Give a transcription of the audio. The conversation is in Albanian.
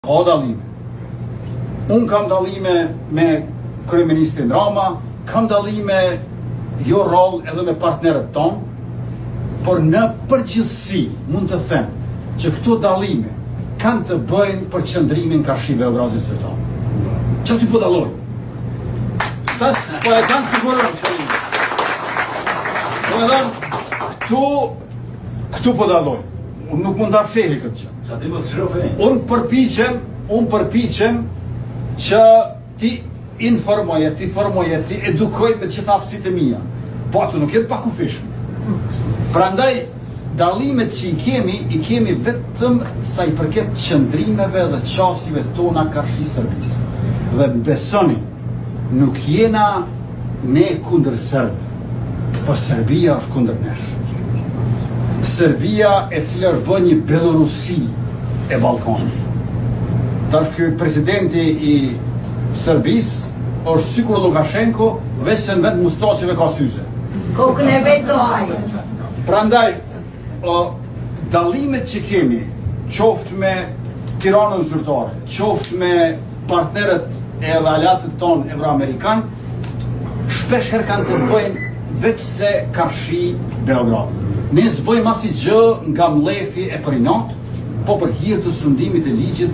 Ka dallime. Unë kam dallime me kryeministin Rama, kam dallime jo rol edhe me partnerët tonë, por në përgjithësi mund të them që këto dallime kanë të bëjnë për qëndrimin Kafshi-Beogradit zyrtar. Që ty po dallojnë? Tas po e kanë siguruar qëllimin. Këtu po dallojnë. Unë nuk mund ta fshehi këtë gjë. Unë përpiqem që ti informoje, ti edukoj me gjitha aftësitë e mia. Po ato nuk jetë pakufishme. Prandaj dallimet që i kemi vetëm sa i përket qëndrimeve dhe qasive tona Kafshi-Serbisë. Dhe besoni, nuk jena ne kundër Serbëve, po Serbia është kundër nesh. Serbia e cila është bërë një Belorusi e Ballkanit. Tash ky presidenti i Serbisë është sikur Lukashenko, veç se në vend mustaqeve ka syze. Kokën e vet do hajë. Prandaj, dallimet që kemi, qoftë me Tiranën zyrtare, qoftë me partnerët e aleatët tonë evroamerikan, shpesh herë kanë të bëjnë veç se Kafshi-Beograd. Ne s'bëjmë asnjë gjë nga mlefi e për inat, po për hir të sundimit të ligjit